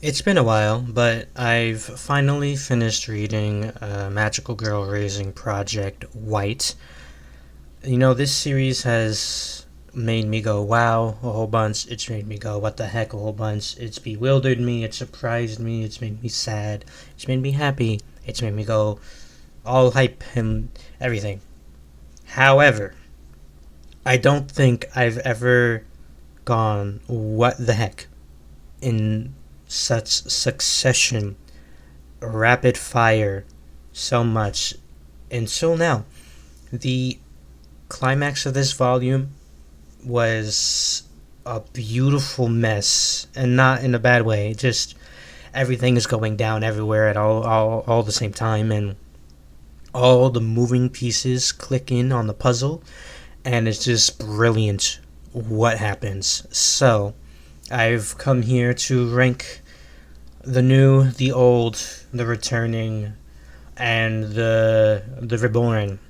It's been a while, but I've finally finished reading Magical Girl Raising Project White. This series has made me go wow a whole bunch. It's made me go what the heck a whole bunch. It's bewildered me, it's surprised me, it's made me sad, it's made me happy, it's made me go all hype and everything. However, I don't think I've ever gone what the heck in such succession, rapid fire, so much until now. The climax of this volume was a beautiful mess, and not in a bad way. Just everything is going down everywhere at all the same time, and all the moving pieces click in on the puzzle, and it's just brilliant what happens. So, I've come here to rank the new, the old, the returning, and the reborn.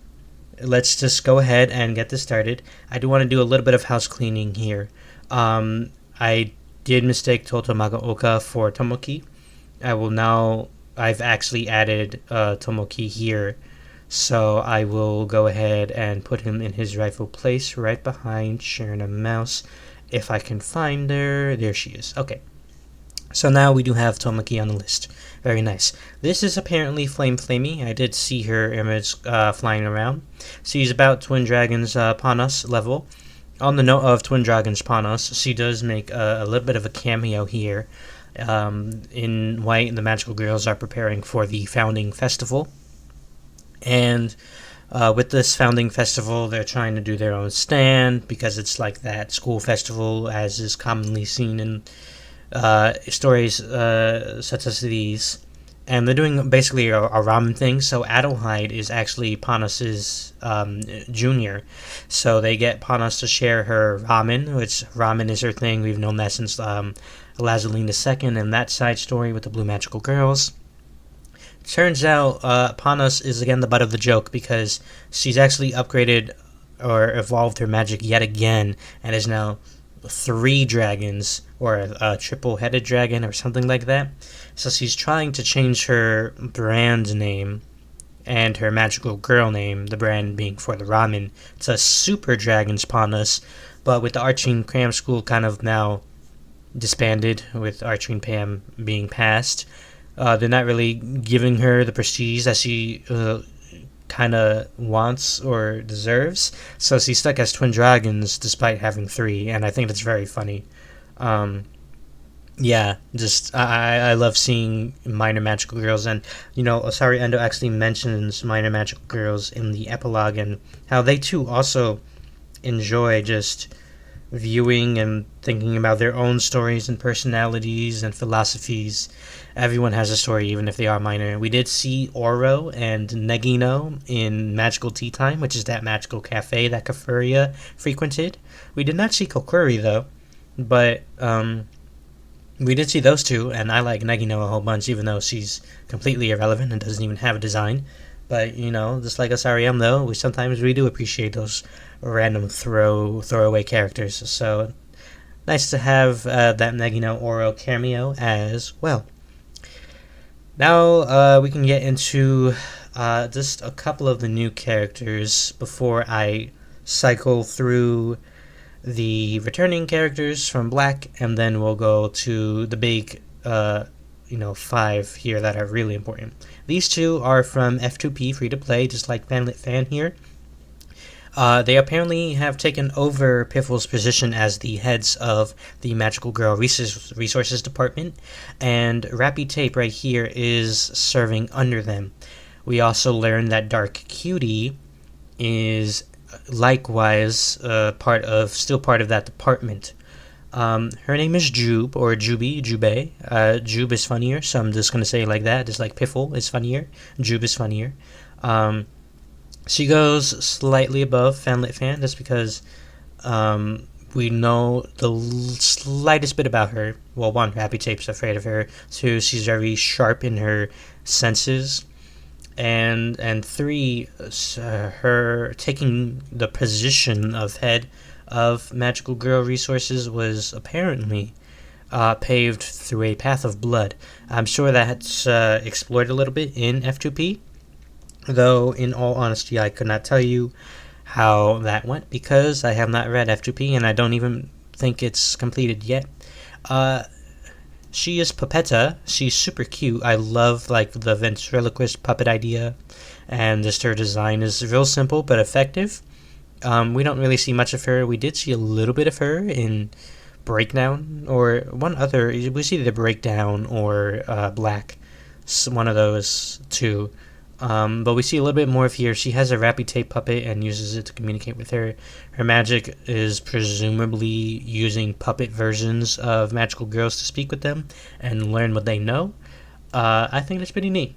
Let's just go ahead and get this started. I do want to do a little bit of house cleaning here. I did mistake Totomagaoka for Tomoki. I will now. I've actually added Tomoki here, so I will go ahead and put him in his rightful place, right behind Sharon Mouse. If I can find her, there she is. Okay. So now we do have Tomoki on the list. Very nice. This is apparently Flame Flamey. I did see her image flying around. She's about Twin Dragons Panos level. On the note of Twin Dragons Panos, she does make a little bit of a cameo here. In White, the Magical Girls are preparing for the Founding Festival. And with this Founding Festival, they're trying to do their own stand because it's like that school festival as is commonly seen in stories such as these, and they're doing basically a ramen thing. So Adelheid is actually Panos's junior, so they get Panos to share her ramen, which ramen is her thing. We've known that since Lazaline II and that side story with the Blue Magical Girls. Turns out Panos is again the butt of the joke because she's actually upgraded or evolved her magic yet again and is now three dragons or a triple-headed dragon or something like that. So she's trying to change her brand name and her magical girl name, the brand being for the ramen, to Super Dragons Panos. But with the Archie Cram School kind of now disbanded, with Archie and Pam being passed, they're not really giving her the prestige that she kind of wants or deserves. So she's stuck as Twin Dragons despite having three, and I think that's very funny. Yeah, just I love seeing minor magical girls, and Osari Endo actually mentions minor magical girls in the epilogue and how they too also enjoy just viewing and thinking about their own stories and personalities and philosophies. Everyone has a story, even if they are minor. We did see Oro and Negino in Magical Tea Time, which is that magical cafe that Kafuria frequented. We did not see Kokuri, though, but we did see those two, and I like Negino a whole bunch, even though she's completely irrelevant and doesn't even have a design. But, just like Osarium, though, we do appreciate those random throwaway characters. So, nice to have that Negino Oro cameo as well. Now, we can get into just a couple of the new characters before I cycle through the returning characters from Black, and then we'll go to the big, five here that are really important. These two are from F2P, free to play, just like Fanlit Fan here. They apparently have taken over Piffle's position as the heads of the Magical Girl Resources Department, and Rappy Tape right here is serving under them. We also learn that Dark Cutie is likewise still part of that department. Her name is Jube, or Jube. Jube is funnier, so I'm just going to say it like that, just like Piffle is funnier, Jube is funnier. She goes slightly above Fanlit Fan, just because we know the slightest bit about her. Well, one, Happy Tape's afraid of her. Two, she's very sharp in her senses. And three, her taking the position of head of Magical Girl Resources was apparently paved through a path of blood. I'm sure that's explored a little bit in F2P, though in all honesty I could not tell you how that went because I have not read F2P and I don't even think it's completed yet. Uh, she is Puppetta. She's super cute. I love like the ventriloquist puppet idea, and just her design is real simple but effective. We don't really see much of her. We did see a little bit of her in Breakdown, or one other. We see the Breakdown or Black, one of those two. But we see a little bit more of here. She has a rappy tape puppet and uses it to communicate with her. Her magic is presumably using puppet versions of magical girls to speak with them and learn what they know. I think that's pretty neat.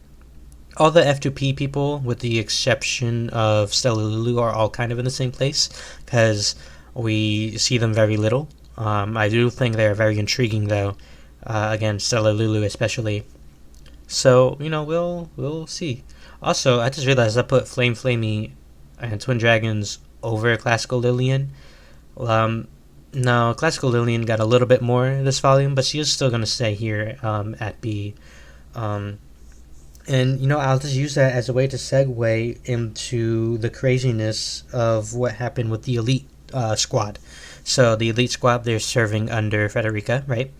All the F2P people, with the exception of Stella Lulu, are all kind of in the same place because we see them very little. I do think they're very intriguing, though. Again, Stella Lulu especially. So we'll see. Also, I just realized I put Flame Flamey and Twin Dragons over Classical Lillian. No, Classical Lillian got a little bit more this volume, but she is still going to stay here at B. And I'll just use that as a way to segue into the craziness of what happened with the Elite Squad. So the Elite Squad, they're serving under Frederica, right?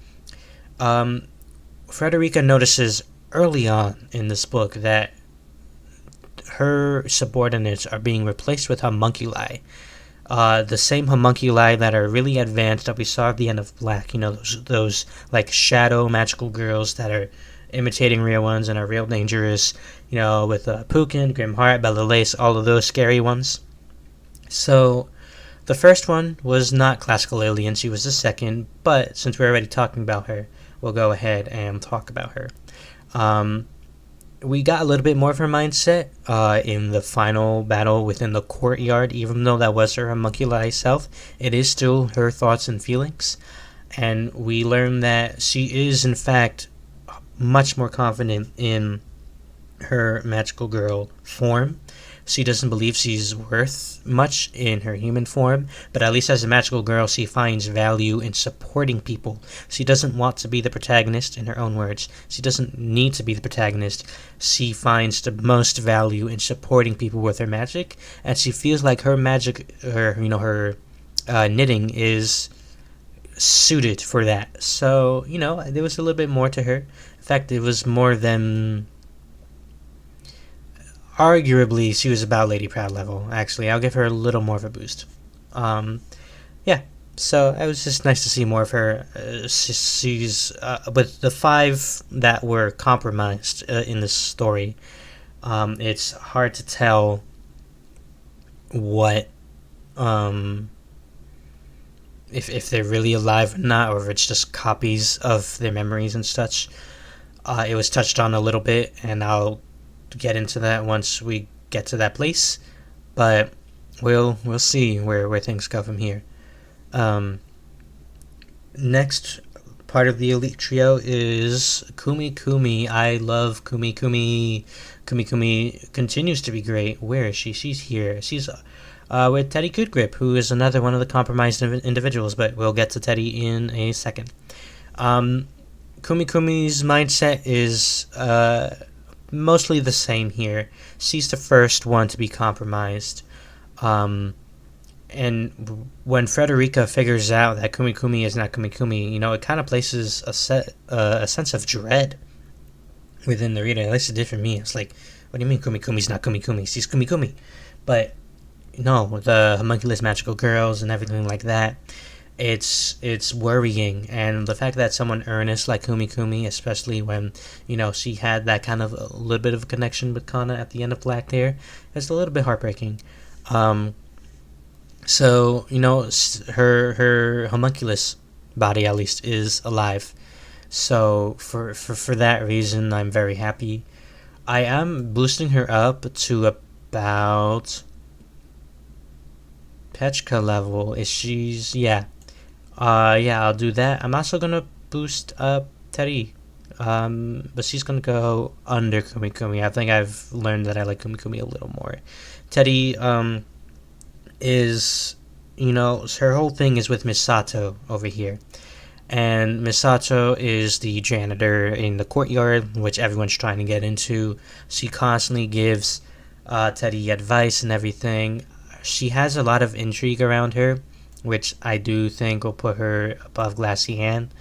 Frederica notices early on in this book that her subordinates are being replaced with homunculi. The same homunculi that are really advanced that we saw at the end of Black. Those like shadow magical girls that are imitating real ones and are real dangerous. With Pukin, Grimheart, Bella Lace, all of those scary ones. So the first one was not Classical Lillian. She was the second. But since we're already talking about her, we'll go ahead and talk about her. We got a little bit more of her mindset in the final battle within the courtyard. Even though that was her homunculi self, it is still her thoughts and feelings. And we learn that she is, in fact, much more confident in her magical girl form. She doesn't believe she's worth much in her human form, but at least as a magical girl, she finds value in supporting people. She doesn't want to be the protagonist, in her own words. She doesn't need to be the protagonist. She finds the most value in supporting people with her magic, and she feels like her magic, her knitting is suited for that. So, there was a little bit more to her. In fact, it was more than... Arguably, she was about Lady Proud level, actually. I'll give her a little more of a boost. Yeah, so it was just nice to see more of her. She's with the 5 that were compromised in this story, it's hard to tell what... if they're really alive or not, or if it's just copies of their memories and such. It was touched on a little bit, and I'll get into that once we get to that place, but we'll see where things go from here. Next part of the Elite Trio is Kumi Kumi. I love Kumi Kumi. Kumi Kumi continues to be great. Where is she? She's here. She's with Teddy Goodgrip, who is another one of the compromised individuals, but we'll get to Teddy in a second. Kumi Kumi's mindset is mostly the same here. She's the first one to be compromised. And when Frederica figures out that Kumi Kumi is not Kumi Kumi, it kind of places a sense of dread within the reader. At least it did for me. It's like, what do you mean Kumi Kumi's not Kumi Kumi? She's Kumi Kumi. But no, the homunculus magical girls and everything like that, it's worrying. And the fact that someone earnest like Kumi Kumi, especially when she had that kind of a little bit of a connection with Kana at the end of Black there, it's a little bit heartbreaking. So her homunculus body at least is alive. So for that reason, I'm very happy. I am boosting her up to about Pechka level. I'll do that. I'm also gonna boost up Teri, but she's gonna go under Kumi Kumi. I think I've learned that I like Kumi Kumi a little more. Teri is her whole thing is with Misato over here, and Misato is the janitor in the courtyard, which everyone's trying to get into. She constantly gives Teddy advice and everything. She has a lot of intrigue around her, which I do think will put her above Glassy Ann.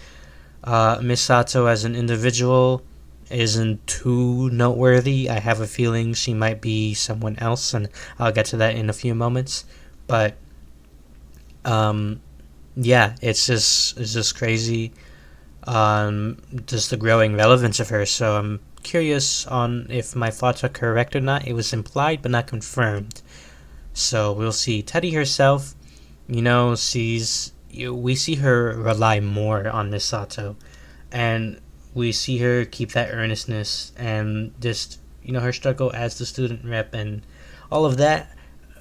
Misato as an individual isn't too noteworthy. I have a feeling she might be someone else, and I'll get to that in a few moments. But um, yeah, it's just crazy. Just the growing relevance of her. So I'm curious on if my thoughts are correct or not. It was implied but not confirmed. So we'll see. Teddy herself, we see her rely more on Misato, and we see her keep that earnestness and just her struggle as the student rep and all of that.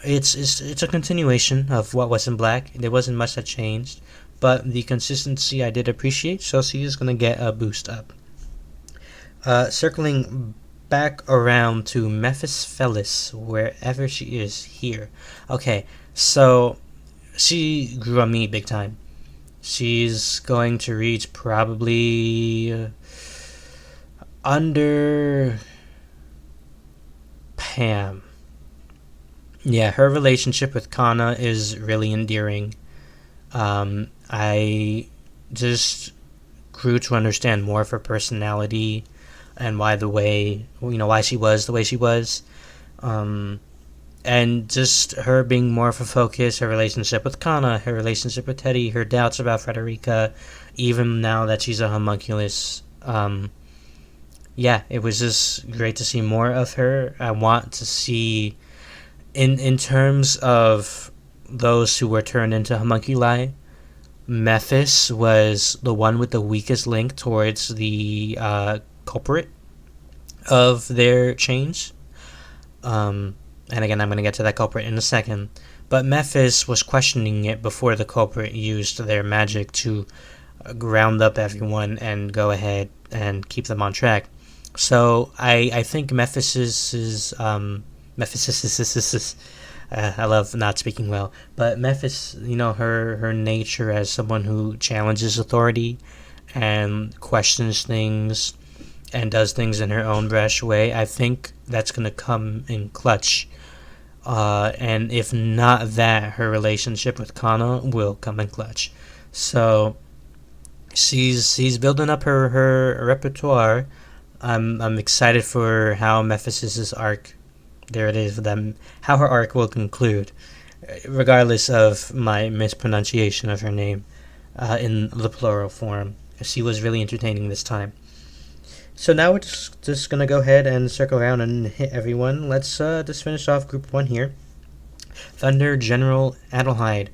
It's a continuation of what was in Black. There wasn't much that changed, but the consistency I did appreciate. So she is gonna get a boost up. Circling back around to Memphis Fellis, wherever she is here. Okay, so she grew on me big time. She's going to reach probably under Pam. Yeah, her relationship with Kana is really endearing. I just grew to understand more of her personality and why she was the way she was. Um, and just her being more of a focus, her relationship with Kana, her relationship with Teddy, her doubts about Frederica, even now that she's a homunculus. Yeah, it was just great to see more of her. I want to see, in terms of those who were turned into homunculi, Memphis was the one with the weakest link towards the culprit of their change. And again, I'm going to get to that culprit in a second. But Memphis was questioning it before the culprit used their magic to ground up everyone and go ahead and keep them on track. So I think Memphis. I love not speaking well, but Memphis, her nature as someone who challenges authority and questions things and does things in her own brash way. I think that's gonna come in clutch. And if not that, her relationship with Kana will come in clutch. So she's building up her repertoire. I'm excited for how Mephis's arc. There it is. Them how her arc will conclude, regardless of my mispronunciation of her name in the plural form. She was really entertaining this time. So now we're just gonna go ahead and circle around and hit everyone. Let's just finish off Group 1 here. Thunder General Adelheid.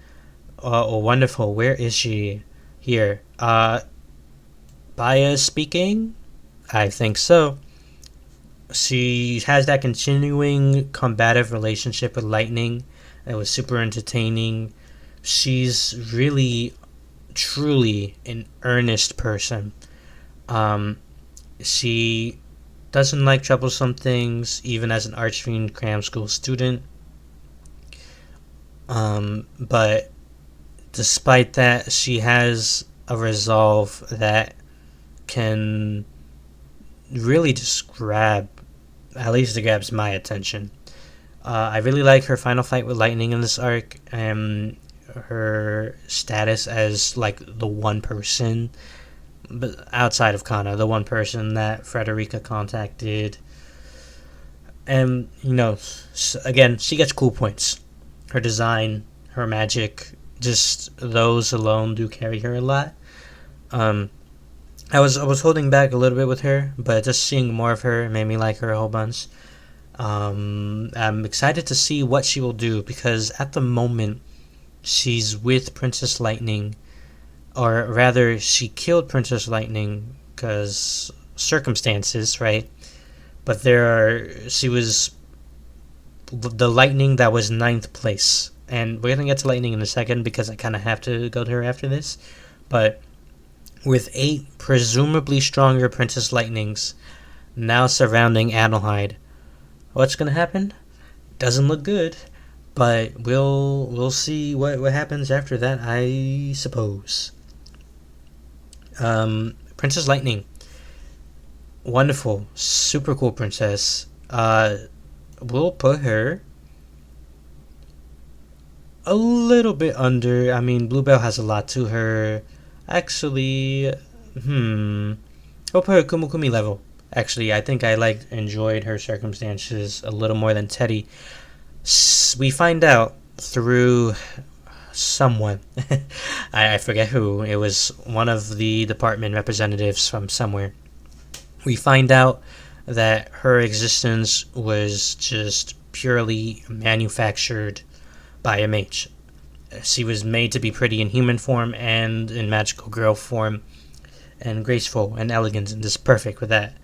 Oh, wonderful. Where is she? Here. Bias speaking? I think so. She has that continuing combative relationship with Lightning that was super entertaining. She's really, truly an earnest person. She doesn't like troublesome things, even as an Archfiend cram school student. But despite that, she has a resolve that can really just at least it grabs my attention. I really like her final fight with Lightning in this arc, and her status as like the one person, but outside of Kana, the one person that Frederica contacted. And again, she gets cool points. Her design, her magic, just those alone do carry her a lot. I was holding back a little bit with her, but just seeing more of her made me like her a whole bunch. I'm excited to see what she will do, because at the moment she's with Princess Lightning, or rather she killed Princess Lightning because circumstances, right? But she was the Lightning that was ninth place, and we're gonna get to Lightning in a second because I kind of have to go to her after this. But with 8 presumably stronger Princess Lightnings now surrounding Adelheid, what's gonna happen? Doesn't look good, but we'll see what happens after that, I suppose. Princess Lightning, wonderful, super cool princess. We'll put her a little bit under. I mean, Bluebell has a lot to her. Actually, we'll put her Kumukumi level. Actually, I think I enjoyed her circumstances a little more than Teddy. We find out through someone. I forget who. It was one of the department representatives from somewhere. We find out that her existence was just purely manufactured by a mage. She was made to be pretty in human form and in magical girl form, and graceful and elegant and just perfect with that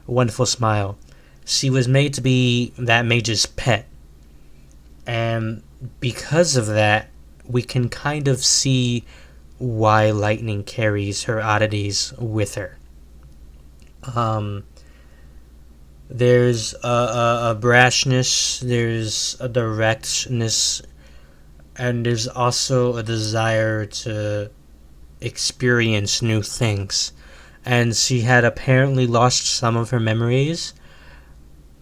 wonderful smile. She was made to be that mage's pet. And because of that, we can kind of see why Lightning carries her oddities with her. There's a brashness, there's a directness, and there's also a desire to experience new things. And she had apparently lost some of her memories,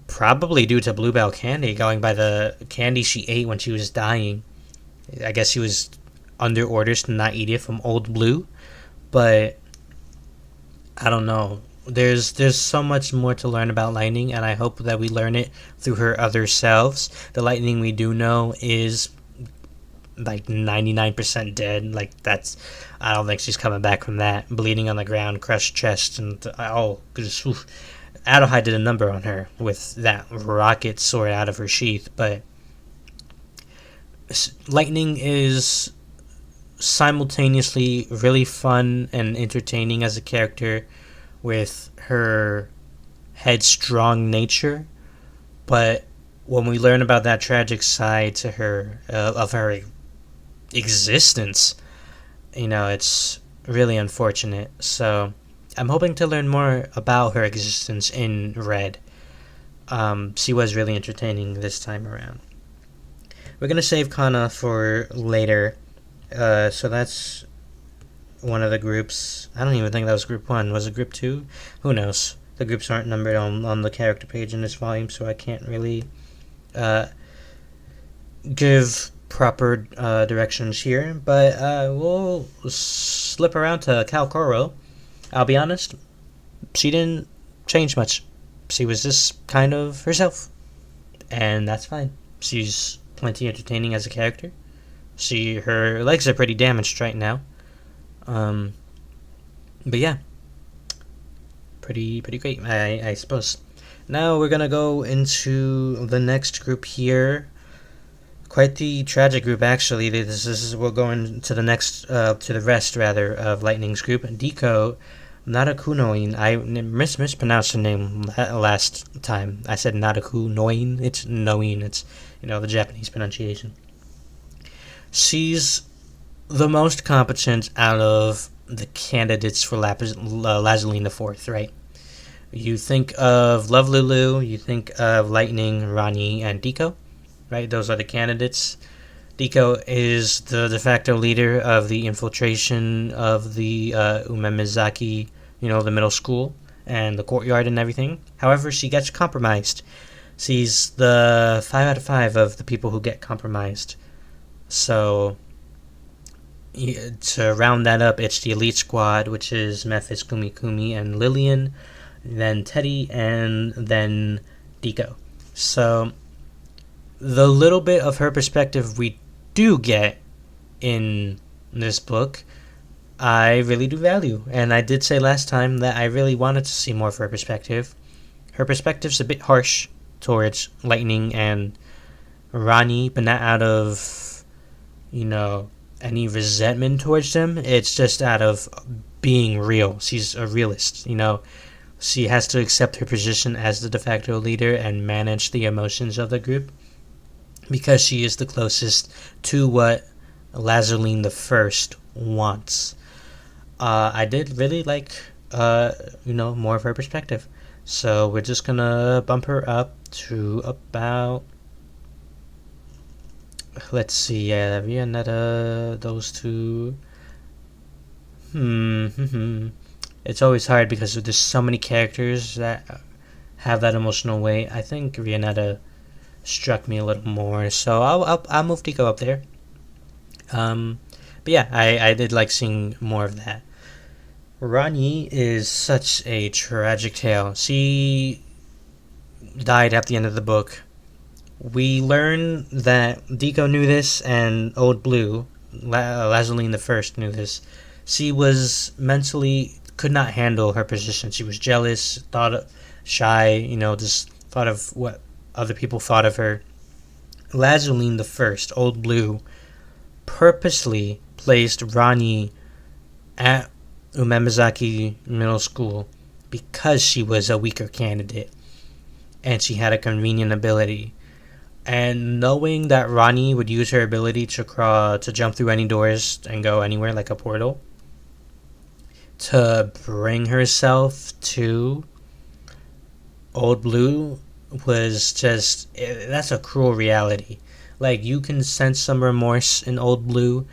probably due to Bluebell candy, going by the candy she ate when she was dying. I guess she was under orders to not eat it from Old Blue, but I don't know. There's so much more to learn about Lightning, and I hope that we learn it through her other selves. The Lightning we do know is 99% dead. I don't think she's coming back from that. Bleeding on the ground, crushed chest, and Adelheid did a number on her with that rocket sword out of her sheath, but Lightning is simultaneously really fun and entertaining as a character with her headstrong nature, but when we learn about that tragic side to her of her existence, it's really unfortunate. So I'm hoping to learn more about her existence in Red. She was really entertaining this time around. We're gonna save Kana for later. So that's one of the groups. I don't even think that was group 1. Was it group 2? Who knows? The groups aren't numbered on the character page in this volume, so I can't really give proper directions here. But we'll slip around to Calcoro. I'll be honest, she didn't change much. She was just kind of herself, and that's fine. She's plenty entertaining as a character. Her legs are pretty damaged right now. But yeah, pretty great, I suppose. Now we're gonna go into the next group here. Quite the tragic group, actually. We're going to the next, to the rest rather of Lightning's group. Diko Narakunoin. I mispronounced her name last time. I said Narakunoin. It's Noin. It's the Japanese pronunciation. She's the most competent out of the candidates for Lazaline IV, right? You think of Love Lulu, you think of Lightning, Rani, and Diko, right? Those are the candidates. Diko is the de facto leader of the infiltration of the Umemizaki, the middle school and the courtyard and everything. However, she gets compromised. She's the 5 out of 5 of the people who get compromised. So, to round that up, it's the elite squad, which is Mephis, Kumi Kumi, and Lillian, then Teddy, and then Diko. So, the little bit of her perspective we do get in this book, I really do value. And I did say last time that I really wanted to see more of her perspective. Her perspective's a bit harsh towards Lightning and Rani, but not out of, any resentment towards them. It's just out of being real. She's a realist, She has to accept her position as the de facto leader and manage the emotions of the group because she is the closest to what Lazaline I wants. I did really like, more of her perspective. So we're just gonna bump her up to about, let's see, Vianetta, those two. It's always hard because there's so many characters that have that emotional weight. I think Rihanna struck me a little more, so I'll move Tico up there. Um, but yeah, I did like seeing more of that. Rani is such a tragic tale. She died at the end of the book. We learn that Deco knew this, and Old Blue, Lazaline the First, knew this. She was mentally could not handle her position. She was jealous, shy, just thought of what other people thought of her. Lazaline the First, Old Blue, purposely placed Rani at Umemazaki Middle School because she was a weaker candidate and she had a convenient ability. And knowing that Rani would use her ability to jump through any doors and go anywhere like a portal, to bring herself to Old Blue was just, that's a cruel reality. Like, you can sense some remorse in Old Blue,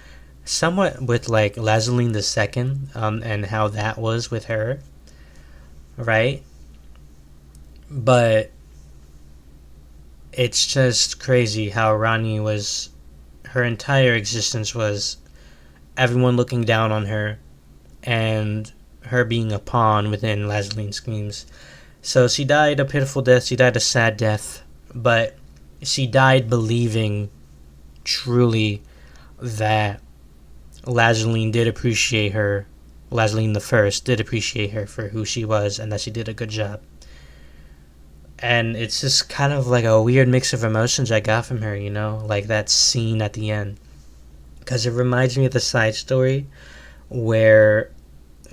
somewhat with like Lazaline the Second, and how that was with her, right? But it's just crazy how Rani was, her entire existence was everyone looking down on her and her being a pawn within Lazaline's schemes. So she died a pitiful death, she died a sad death, but she died believing truly that Lazaline did appreciate her. Lazaline the First did appreciate her for who she was and that she did a good job. And it's just kind of like a weird mix of emotions I got from her, like that scene at the end. Because it reminds me of the side story where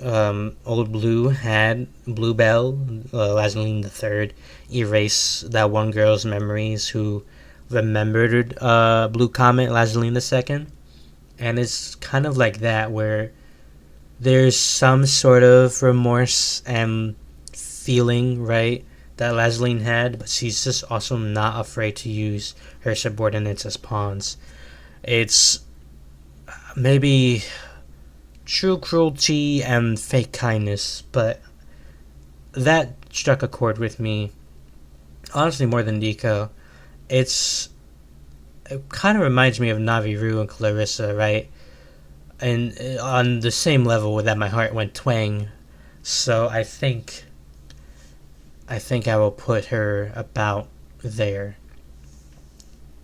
Old Blue had Bluebell, Lazaline the Third, erase that one girl's memories who remembered Blue Comet, Lazaline the Second. And it's kind of like that, where there's some sort of remorse and feeling, right, that Lazaline had, but she's just also not afraid to use her subordinates as pawns. It's maybe true cruelty and fake kindness, but that struck a chord with me, honestly, more than Deco. It kind of reminds me of Naviru and Clarissa, right? And on the same level with that, my heart went twang. So I think I will put her about there.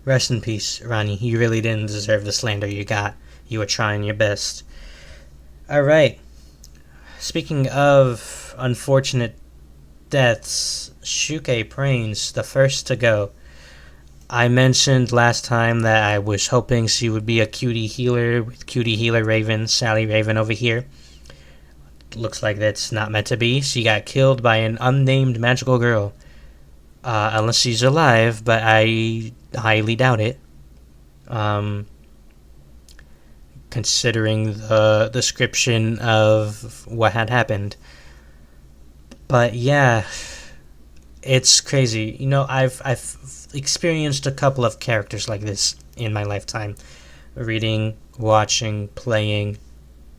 Rest in peace, Rani. You really didn't deserve the slander you got. You were trying your best. Alright. Speaking of unfortunate deaths, Shuke Prains, the first to go. I mentioned last time that I was hoping she would be a cutie healer with cutie healer Raven, Sally Raven over here. Looks like that's not meant to be. She got killed by an unnamed magical girl. Unless she's alive, but I highly doubt it. Considering the description of what had happened. But yeah, it's crazy. I've experienced a couple of characters like this in my lifetime. Reading, watching, playing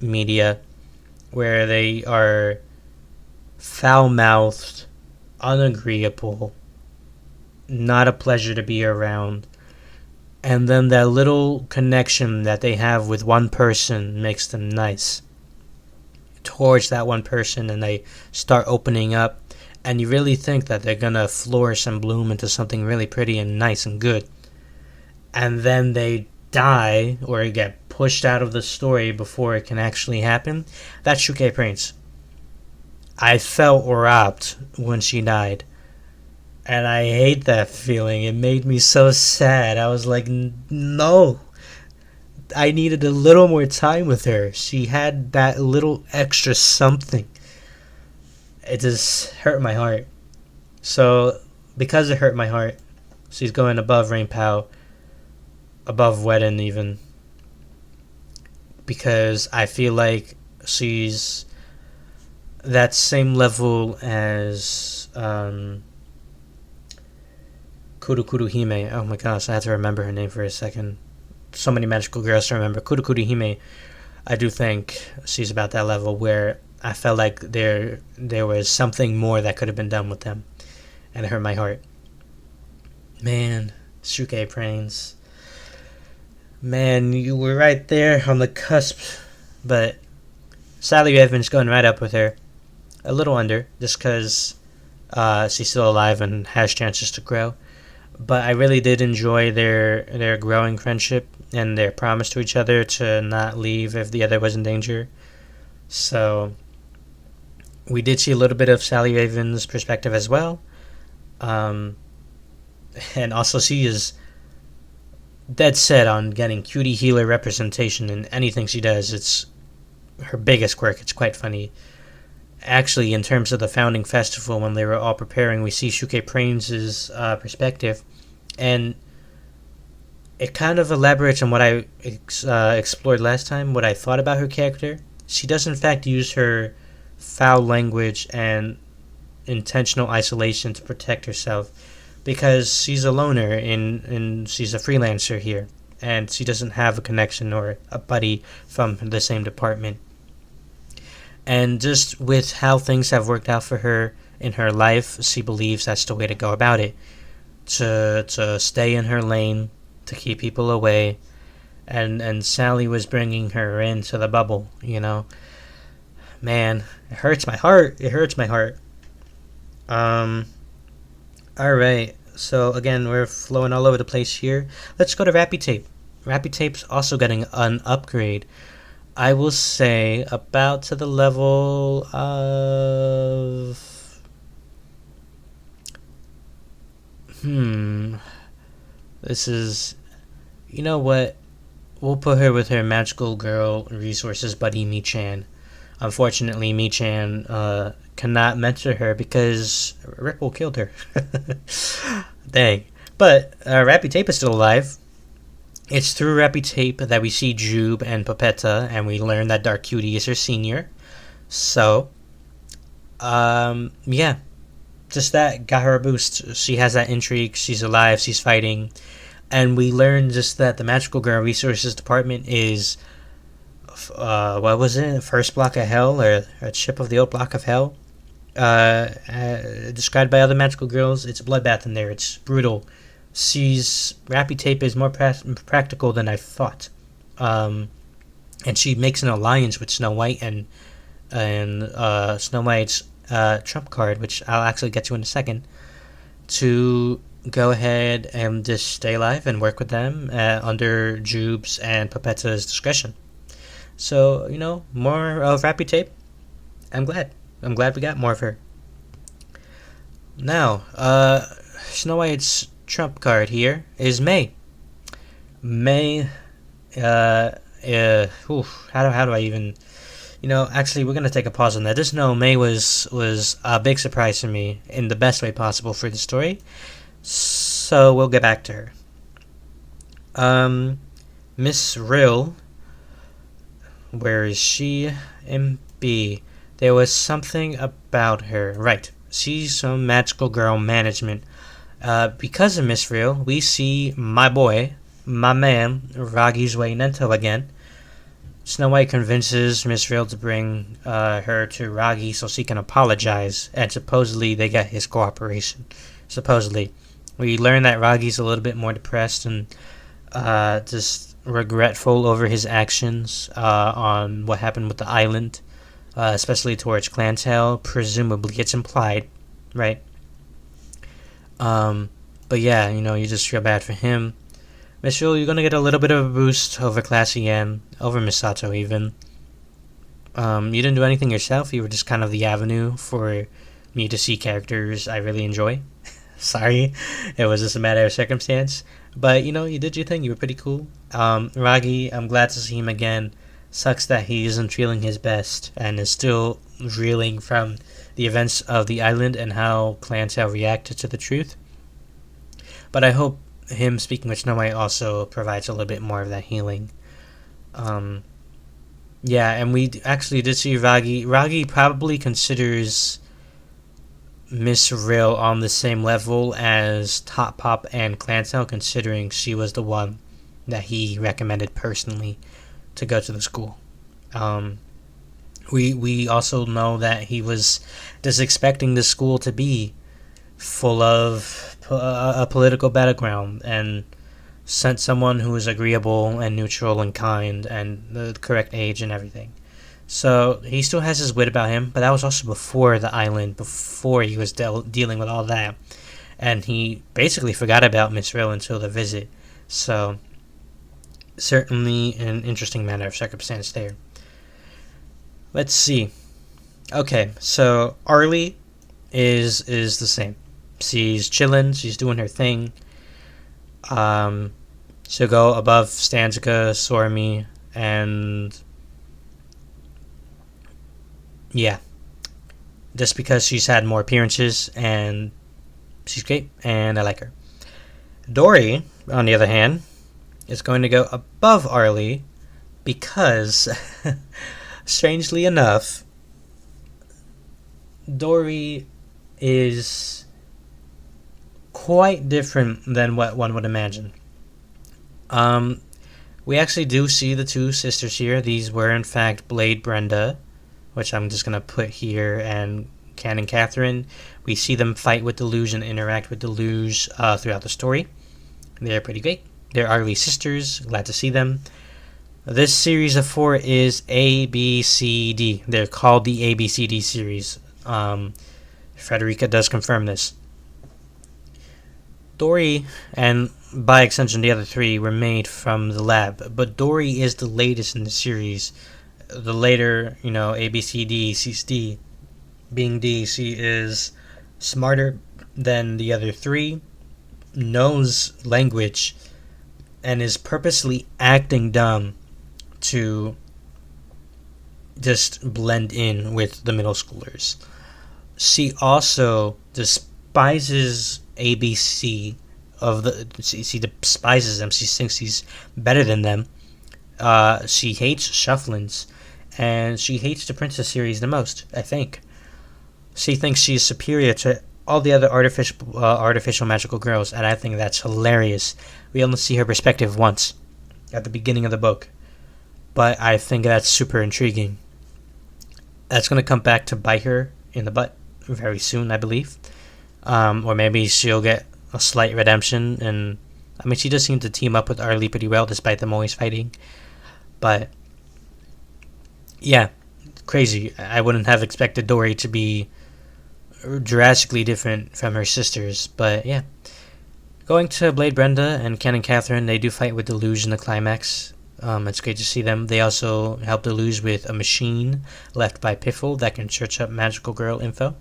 media, where they are foul-mouthed, unagreeable, not a pleasure to be around, and then that little connection that they have with one person makes them nice towards that one person, and they start opening up, and you really think that they're gonna flourish and bloom into something really pretty and nice and good, and then they die or get pushed out of the story before it can actually happen. That's Shuke Prince. I felt robbed when she died, and I hate that feeling. It made me so sad. I was like, no, I needed a little more time with her. She had that little extra something. It just hurt my heart. So because it hurt my heart, she's going above Rain Pao, above Wedden even, because I feel like she's that same level as Kurukuru Hime. Oh my gosh, I had to remember her name for a second. So many magical girls to remember. Kurukuru Hime, I do think she's about that level where I felt like there was something more that could have been done with them, and it hurt my heart. Man, Shuke Prains. Man, you were right there on the cusp, but Sally Evans going right up with her. A little under, just because she's still alive and has chances to grow. But I really did enjoy their growing friendship and their promise to each other to not leave if the other was in danger. So we did see a little bit of Sally Raven's perspective as well. Um, and also she is dead set on getting cutie healer representation in anything she does. It's her biggest quirk. It's quite funny. Actually, in terms of the founding festival, when they were all preparing, we see Shuke Prains' perspective, and it kind of elaborates on what I explored last time, what I thought about her character. She does, in fact, use her foul language and intentional isolation to protect herself because she's a loner and she's a freelancer here, and she doesn't have a connection or a buddy from the same department. And just with how things have worked out for her in her life, she believes that's the way to go about it. To stay in her lane, to keep people away. And Sally was bringing her into the bubble, you know. Man, it hurts my heart. It hurts my heart. Alright. So, again, we're flowing all over the place here. Let's go to Rappy Tape. Rappy Tape's also getting an upgrade. I will say about to the level of... This is... You know what? We'll put her with her magical girl resources buddy Michan. Unfortunately, Michan cannot mentor her because Ripple killed her. Dang. But Rappy Tape is still alive. It's through Rappy Tape that we see Jube and Papetta, and we learn that Dark Cutie is her senior. So, yeah. Just that got her a boost. She has that intrigue. She's alive. She's fighting. And we learn just that the Magical Girl Resources Department is, what was it? First Block of Hell, or a chip of the old Block of Hell. Described by other magical girls, it's a bloodbath in there. It's brutal. Rappy Tape is more practical than I thought. And she makes an alliance with Snow White and Snow White's trump card, which I'll actually get to in a second, to go ahead and just stay alive and work with them under Jube's and Papetta's discretion. So, you know, more of Rappy Tape. I'm glad we got more of her. Now, Snow White's trump card here is May. May, how do I even... You know, actually, we're going to take a pause on that. Just know May was a big surprise for me in the best way possible for the story. So, we'll get back to her. Miss Rill, where is she? MB. There was something about her. Right. She's some magical girl management. Because of Miss Rill, we see my boy, my man, Ragi's Way Nento again. Snow White convinces Miss Rill to bring her to Ragi so she can apologize, and supposedly they get his cooperation. Supposedly. We learn that Ragi's a little bit more depressed and just regretful over his actions on what happened with the island, especially towards Clantail. Presumably, it's implied, right? But yeah, you know, you just feel bad for him. Miss Rill, you're gonna get a little bit of a boost over Classy M, over Misato even. You didn't do anything yourself, you were just kind of the avenue for me to see characters I really enjoy. Sorry, it was just a matter of circumstance. But, you know, you did your thing, you were pretty cool. Ragi, I'm glad to see him again. Sucks that he isn't feeling his best and is still reeling from the events of the island and how Clantail reacted to the truth. But I hope him speaking with Snow White also provides a little bit more of that healing. Yeah, and we actually did see Ragi. Ragi probably considers Miss Rill on the same level as Top Pop and Clantail, considering she was the one that he recommended personally to go to the school. We also know that he was just expecting the school to be full of a political battleground, and sent someone who was agreeable and neutral and kind and the correct age and everything. So he still has his wit about him, but that was also before the island, before he was dealing with all that. And he basically forgot about Miss Rill until the visit. So certainly an interesting matter of circumstance there. Let's see. Okay, so Arlie is the same. She's chilling. She's doing her thing. Um, she'll go above Stanzica, Sormi, and yeah, just because she's had more appearances and she's great and I like her. Dory, on the other hand, is going to go above Arlie because, strangely enough, Dory is quite different than what one would imagine. Um, we actually do see the two sisters here. These were, in fact, Blade Brenda, which I'm just going to put here, and Canon Catherine. We see them fight with Deluge and interact with Deluge throughout the story. They're pretty great. They're Arlie's sisters. Glad to see them. This series of 4 is A, B, C, D. They're called the A, B, C, D series. Frederica does confirm this. Dory, and by extension the other 3, were made from the lab, but Dory is the latest in the series. The later, A, B, C, D, C's D. Being D, she is smarter than the other 3, knows language, and is purposely acting dumb to just blend in with the middle schoolers. She also despises ABC she despises them. She thinks she's better than them. She hates Shufflins, and she hates the Princess series the most, I think. She thinks she's superior to all the other artificial magical girls, and I think that's hilarious. We only see her perspective once, at the beginning of the book, but I think that's super intriguing. That's going to come back to bite her in the butt very soon, I believe. Or maybe she'll get a slight redemption, and I mean, she does seem to team up with Arlie pretty well, despite them always fighting. But yeah, crazy. I wouldn't have expected Dory to be drastically different from her sisters, but yeah. Going to Blade Brenda and Ken and Catherine, they do fight with Deluge in the climax. It's great to see them. They also help Deluge with a machine left by Piffle that can search up magical girl info.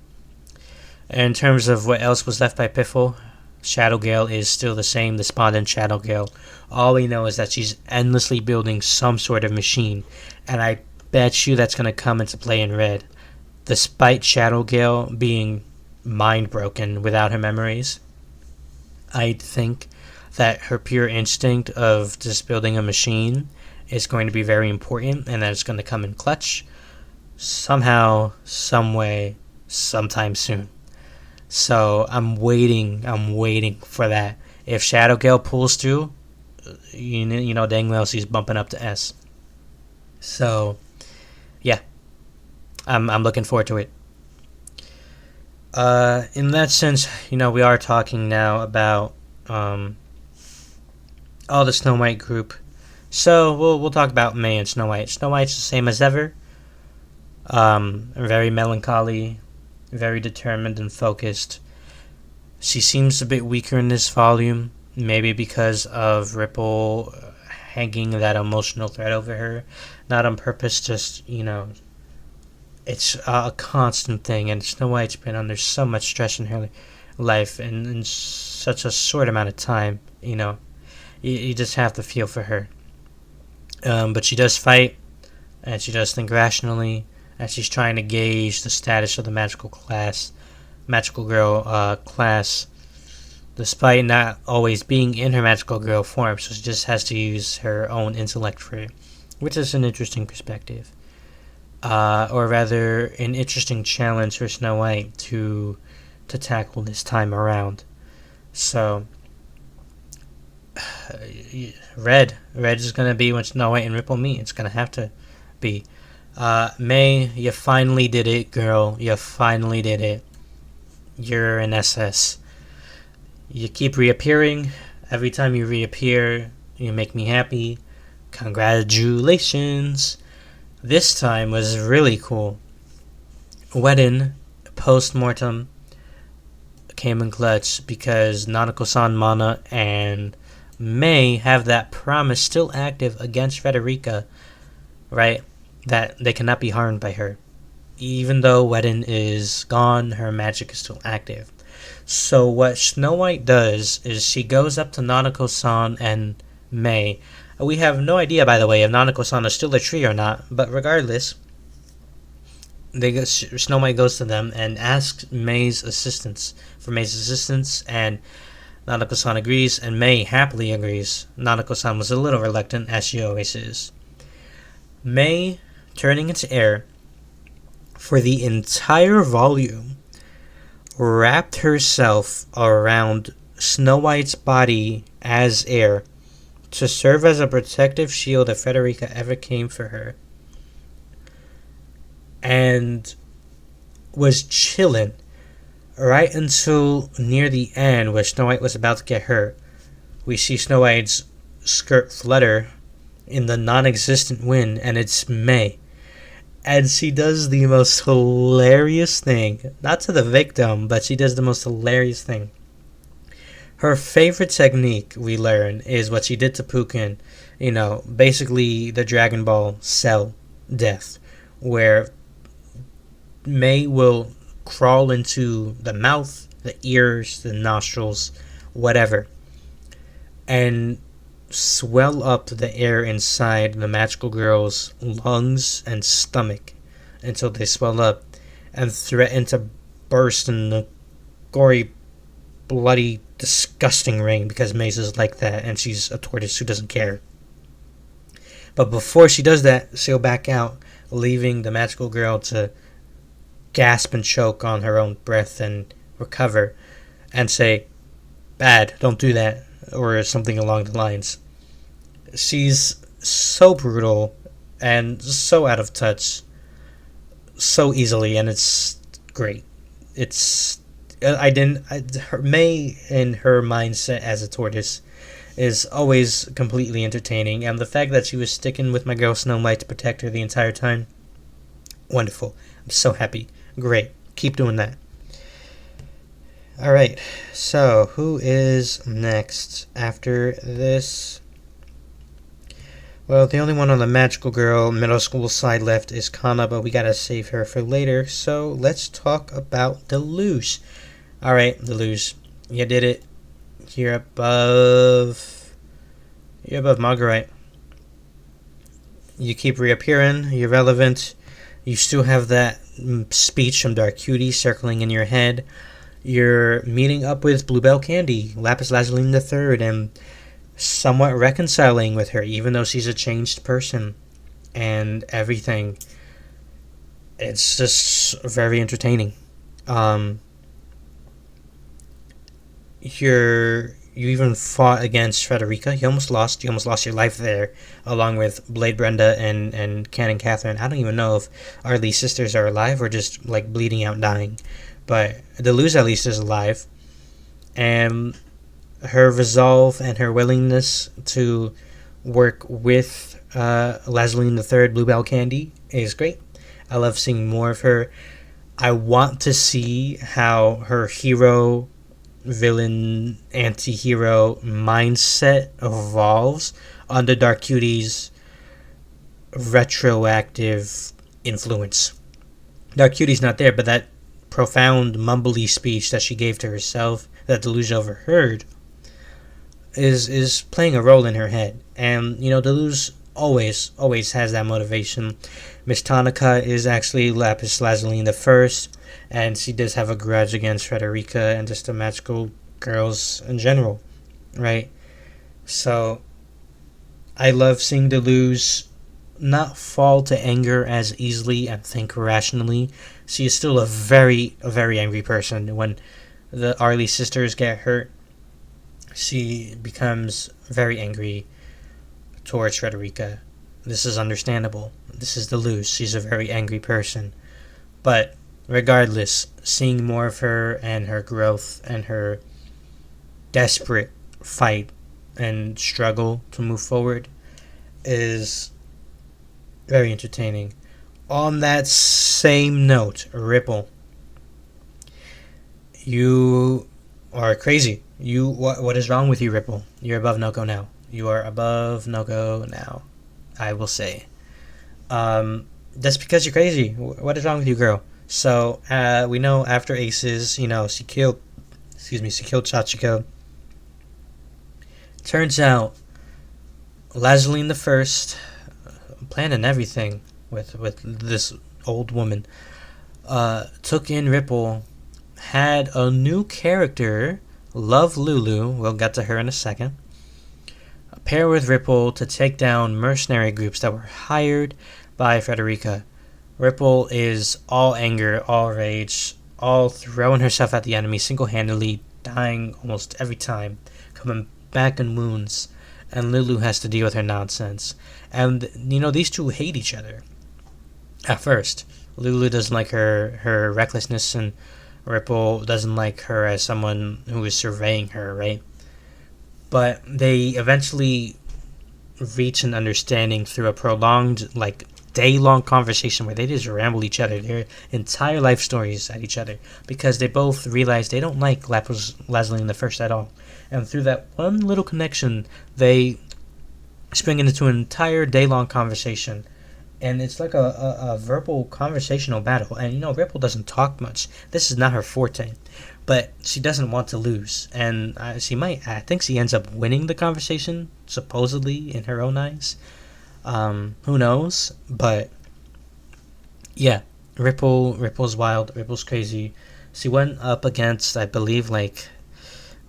In terms of what else was left by Piffle, Shadowgale is still the same, despondent Shadowgale. All we know is that she's endlessly building some sort of machine, and I bet you that's going to come into play in Red. Despite Shadowgale being mind-broken without her memories, I think that her pure instinct of just building a machine is going to be very important, and that it's going to come in clutch somehow, some way, sometime soon. So I'm waiting for that. If Shadowgale pulls through, you know dang well she's bumping up to S. So yeah, I'm looking forward to it. In that sense, we are talking now about all the Snow White group. So we'll talk about May and Snow White. Snow White's the same as ever. Very melancholy, very determined and focused. She seems a bit weaker in this volume, maybe because of Ripple hanging that emotional thread over her. Not on purpose, just, it's a constant thing, and Snow White's been under so much stress in her life in such a short amount of time. You just have to feel for her. But she does fight, and she does think rationally, and she's trying to gauge the status of the magical girl class, despite not always being in her magical girl form. So she just has to use her own intellect for it, which is an interesting perspective. Or rather, an interesting challenge for Snow White to tackle this time around. So, Red is going to be when Snow White and Ripple meet. It's going to have to be. May, you finally did it, girl. You finally did it. You're an SS. You keep reappearing. Every time you reappear, you make me happy. Congratulations. This time was really cool. Wedding post-mortem came in clutch because Nanako-san, Mana, and May have that promise still active against Frederica, right? That they cannot be harmed by her. Even though Wedding is gone, her magic is still active. So what Snow White does is she goes up to Nanako-san and May. We have no idea, by the way, if Nanako-san is still a tree or not, but regardless, Snow White goes to them and asks May's assistance, and Nanako-san agrees, and May happily agrees. Nanako-san was a little reluctant, as she always is. May, turning into air, for the entire volume, wrapped herself around Snow White's body as air to serve as a protective shield if Frederica ever came for her. And was chilling right until near the end where Snow White was about to get hurt. We see Snow White's skirt flutter in the non-existent wind, and it's May. And she does the most hilarious thing. Not to the victim, but she does the most hilarious thing. Her favorite technique, we learn, is what she did to Pukin. Basically the Dragon Ball Cell death, where May will crawl into the mouth, the ears, the nostrils, whatever, and swell up the air inside the magical girl's lungs and stomach until they swell up and threaten to burst in the gory, bloody, disgusting rain, because Maze is like that and she's a tortoise who doesn't care. But before she does that, she'll back out, leaving the magical girl to gasp and choke on her own breath and recover and say, "Bad, don't do that," or something along the lines. She's so brutal and so out of touch so easily, and it's great. May in her mindset as a tortoise is always completely entertaining, and the fact that she was sticking with my girl Snow White to protect her the entire time, wonderful. I'm so happy. Great. Keep doing that. Alright, so who is next after this? Well, the only one on the magical girl middle school side left is Kana, but we gotta save her for later, so let's talk about Deluge. Alright, Deluge, you did it. You're above Marguerite. You keep reappearing, you're relevant. You still have that speech from Dark Cutie circling in your head. You're meeting up with Bluebell Candy, Lapis Lazuli III, and somewhat reconciling with her, even though she's a changed person and everything. It's just very entertaining. You even fought against Frederica. You almost lost your life there, along with Blade Brenda and Canon Catherine. I don't even know if our Lee sisters are alive or just like bleeding out, dying. But Deluge at least is alive, and her resolve and her willingness to work with Lazaline III, Bluebell Candy, is great. I love seeing more of her. I want to see how her hero, villain, anti-hero mindset evolves under Dark Cutie's retroactive influence. Dark Cutie's not there, but that profound mumbly speech that she gave to herself that Deluge overheard is playing a role in her head. And Deluge always has that motivation. Miss Tonica is actually Lapis Lazuli I, and she does have a grudge against Frederica and just the magical girls in general, right? So I love seeing Deluge not fall to anger as easily and think rationally. She is still a very angry person. When the Arlie sisters get hurt, she becomes very angry towards Frederica. This is understandable. This is the Luz. She's a very angry person. But regardless, seeing more of her and her growth and her desperate fight and struggle to move forward is very entertaining. On that same note, Ripple, you are crazy. What is wrong with you, Ripple? You're above no go now. You are above no go now. I will say. That's because you're crazy. What is wrong with you, girl? So we know after Aces, she killed. Excuse me, she killed Chachiko. Turns out, Lazaline the First, planning everything with this old woman, took in Ripple, had a new character, Love Lulu. We'll get to her in a second. Pair with Ripple to take down mercenary groups that were hired by Frederica. Ripple is all anger, all rage, all throwing herself at the enemy single-handedly, dying almost every time, coming back in wounds, and Lulu has to deal with her nonsense. And, these two hate each other. At first, Lulu doesn't like her recklessness, and Ripple doesn't like her as someone who is surveying her, right? But they eventually reach an understanding through a prolonged, day-long conversation where they just ramble each other, their entire life stories at each other, because they both realize they don't like Lazaline the First at all. And through that one little connection, they spring into an entire day-long conversation. And it's like a verbal conversational battle. And, Ripple doesn't talk much. This is not her forte. But she doesn't want to lose. And I think she ends up winning the conversation, supposedly, in her own eyes. Who knows? But, yeah. Ripple's wild. Ripple's crazy. She went up against, I believe, what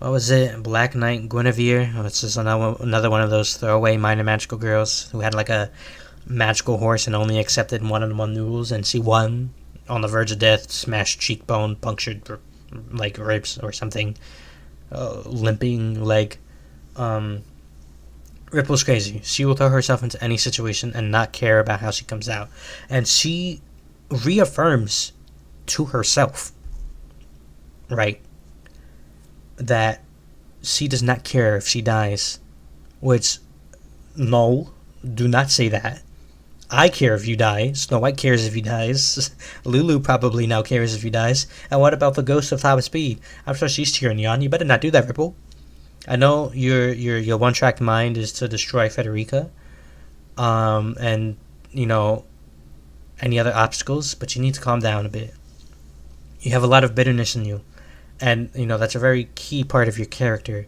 was it? Black Knight Guinevere. It's just another one of those throwaway minor magical girls who had, a magical horse and only accepted one-on-one duels, and she won on the verge of death, smashed cheekbone, punctured ribs or something, limping leg. Ripple's crazy. She will throw herself into any situation and not care about how she comes out, and she reaffirms to herself, right, that she does not care if she dies, which, no, do not say that. I care if you die. Snow White cares if he dies. Lulu probably now cares if he dies. And what about the ghost of Top Speed? I'm sure she's cheering you on. You better not do that, Ripple. I know your one-track mind is to destroy Frederica, and any other obstacles, but you need to calm down a bit. You have a lot of bitterness in you, and that's a very key part of your character.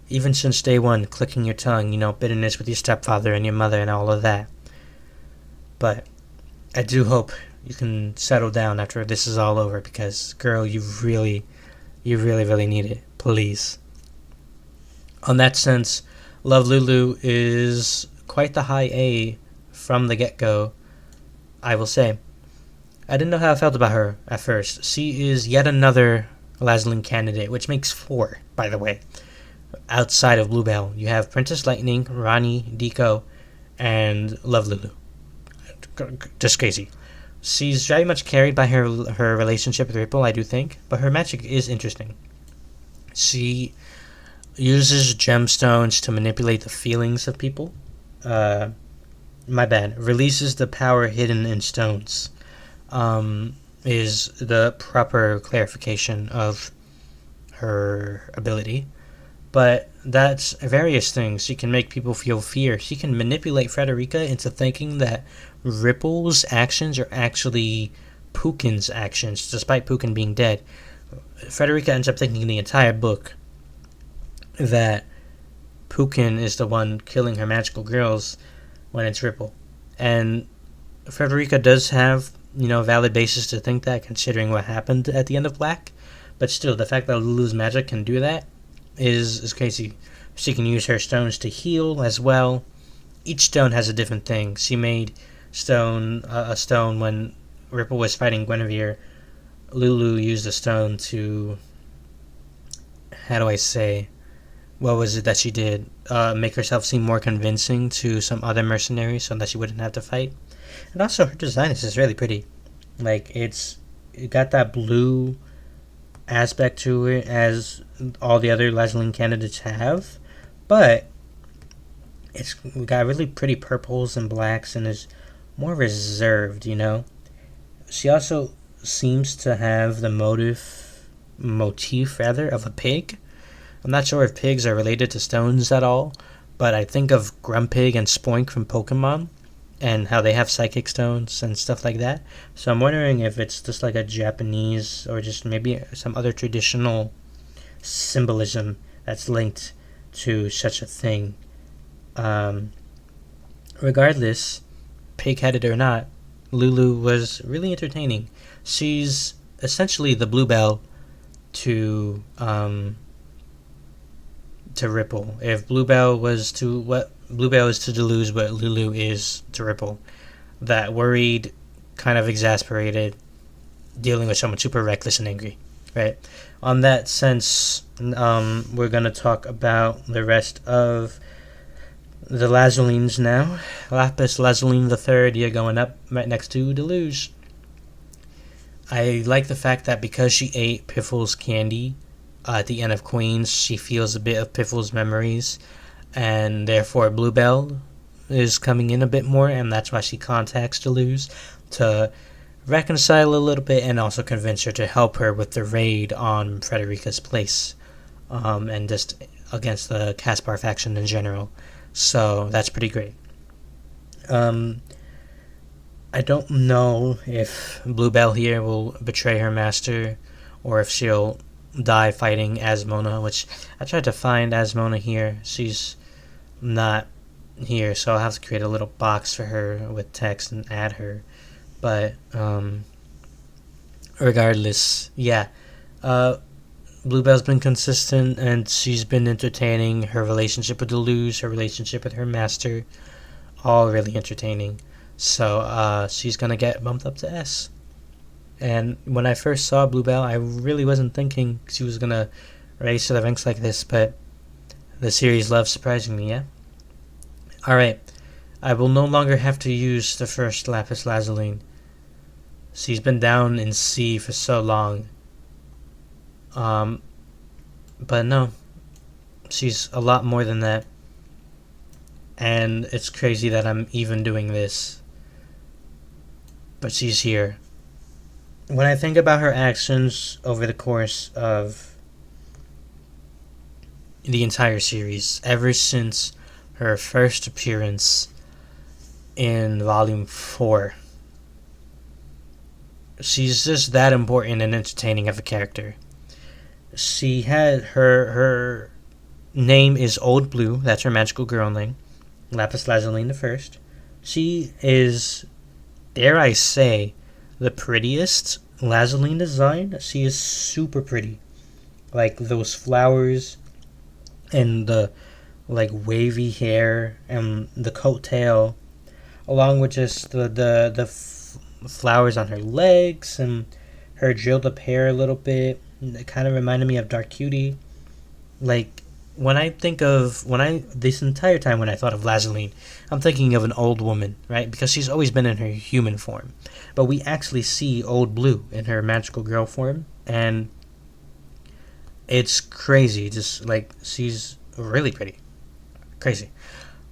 Even since day one, clicking your tongue, bitterness with your stepfather and your mother and all of that. But I do hope you can settle down after this is all over, because, girl, you really, really need it. Please. On that sense, Love Lulu is quite the high A from the get-go, I will say. I didn't know how I felt about her at first. She is yet another Lazaline candidate, which makes 4, by the way. Outside of Bluebell, you have Princess Lightning, Rani, Deco, and Love Lulu. Just crazy. She's very much carried by her relationship with Ripple, I do think, but her magic is interesting. She uses gemstones to manipulate the feelings of people. Releases the power hidden in stones. Is the proper clarification of her ability. But that's various things. She can make people feel fear. She can manipulate Frederica into thinking that Ripple's actions are actually Pukin's actions, despite Pukin being dead. Frederica ends up thinking the entire book that Pukin is the one killing her magical girls when it's Ripple. And Frederica does have, valid basis to think that, considering what happened at the end of Black. But still, the fact that Lulu's magic can do that is crazy. She can use her stones to heal as well. Each stone has a different thing. She made a stone when Ripple was fighting Guinevere. Lulu used a stone to, how do I say, what was it that she did? Make herself seem more convincing to some other mercenaries so that she wouldn't have to fight. And also, her design is just really pretty. Like, it got that blue aspect to it as all the other Leslie candidates have, but it's got really pretty purples and blacks and is more reserved, you know? She also seems to have the motif rather of a pig. I'm not sure if pigs are related to stones at all, but I think of Grumpig and Spoink from Pokemon and how they have psychic stones and stuff like that. So I'm wondering if it's just like a Japanese or just maybe some other traditional symbolism that's linked to such a thing. Um, Regardless, pig-headed or not, Lulu was really entertaining. She's essentially the Bluebell to Ripple. If Bluebell is to Deleuze, what Lulu is to Ripple. That worried, kind of exasperated, dealing with someone super reckless and angry, right? On that sense, we're gonna talk about the rest of the Lazulines now. Lapis Lazuli the Third, you're going up right next to Deluge. I like the fact that because she ate Piffle's candy at the end of Queens, she feels a bit of Piffle's memories, and therefore Bluebell is coming in a bit more, and that's why she contacts Deluge to reconcile a little bit and also convince her to help her with the raid on Frederica's place, and just against the Caspar faction in general. So that's pretty great. I don't know if Bluebell here will betray her master or if she'll die fighting Asmona, which I tried to find Asmona here. She's not here, so I'll have to create a little box for her with text and add her. But regardless, yeah. Bluebell's been consistent and she's been entertaining. Her relationship with Deleuze, her relationship with her master, all really entertaining. So she's gonna get bumped up to S. And when I first saw Bluebell, I really wasn't thinking she was gonna raise to the ranks like this, but the series loves surprising me, yeah? Alright, I will no longer have to use the first Lapis Lazuli. She's been down in C for so long. But no, she's a lot more than that. And it's crazy that I'm even doing this. But she's here. When I think about her actions over the course of the entire series, ever since her first appearance in Volume 4, she's just that important and entertaining of a character. She had her name is Old Blue. That's her magical girl name. Lapis Lazuli the First. She is, dare I say, the prettiest Lazuli design. She is super pretty. Like those flowers and the like wavy hair and the coattail, along with just the flowers on her legs and her drilled up hair a little bit. It kind of reminded me of Dark Cutie. Like this entire time when I thought of Lazaline, I'm thinking of an old woman, right? Because she's always been in her human form, but we actually see Old Blue in her magical girl form, and it's crazy. Just like she's really pretty, crazy.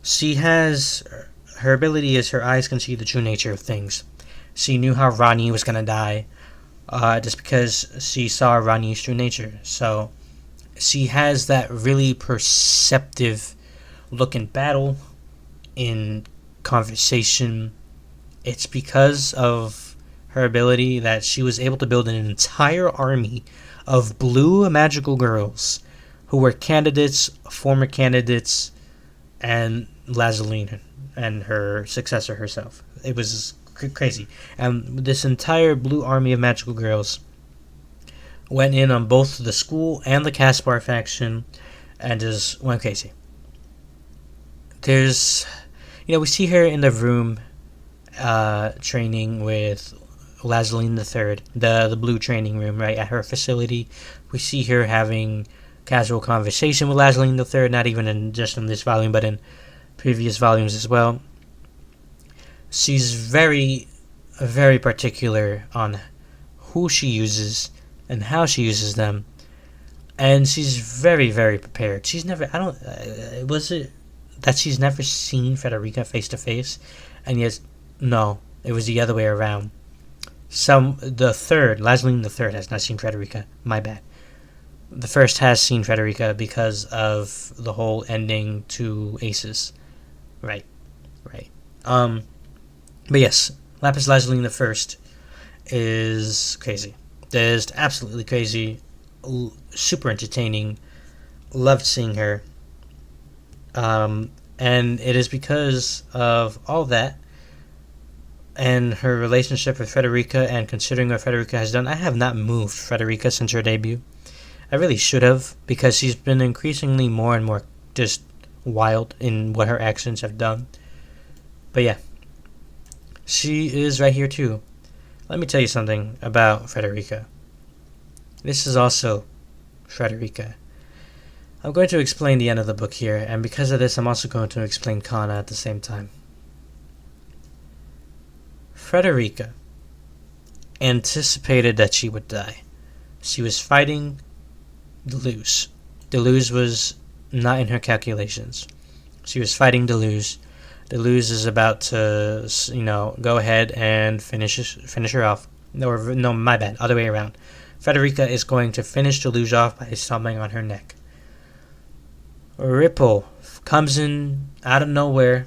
She has her ability is her eyes can see the true nature of things. She knew how Rani was gonna die, just because she saw Rani's true nature. So she has that really perceptive look in battle, in conversation. It's because of her ability that she was able to build an entire army of blue magical girls who were candidates, former candidates, and Lazaline and her successor herself. It was crazy. And this entire blue army of magical girls went in on both the school and the Caspar faction and just went crazy. There's, we see her in the room training with Lazaline the Third, the blue training room, right, at her facility. We see her having casual conversation with Lazaline III, not even just in this volume, but in previous volumes as well. She's very, very particular on who she uses and how she uses them. And she's very, very prepared. She's never, was it that she's never seen Frederica face to face? And yes, no, it was the other way around. Lazaline the third has not seen Frederica. My bad. The first has seen Frederica because of the whole ending to Aces. Right. But yes, Lapis Lazuli the first is crazy. Just absolutely crazy. Super entertaining. Loved seeing her. And it is because of all that and her relationship with Frederica, and considering what Frederica has done, I have not moved Frederica since her debut. I really should have, because she's been increasingly more and more just wild in what her actions have done. But yeah, she is right here too. Let me tell you something about Frederica. This is also Frederica. I'm going to explain the end of the book here, and because of this, I'm also going to explain Kana at the same time. Frederica anticipated that she would die. She was fighting Deleuze. Deleuze was not in her calculations. She was fighting Deleuze. Deleuze is about to, go ahead and finish her off. No, my bad, other way around. Frederica is going to finish Deleuze off by stomping on her neck. Ripple comes in out of nowhere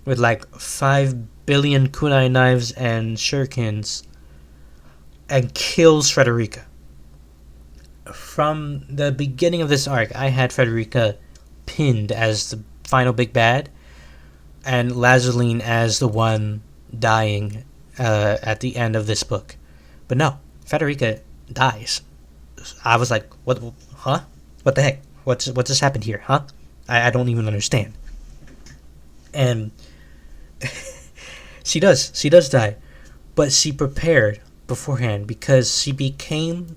with like 5 billion kunai knives and shurikens and kills Frederica. From the beginning of this arc, I had Frederica pinned as the final big bad, and Lazaline as the one dying at the end of this book. But no, Frederica dies. I was like, what? Huh? What the heck? What just happened here? Huh? I don't even understand. And she does die, but she prepared beforehand because she became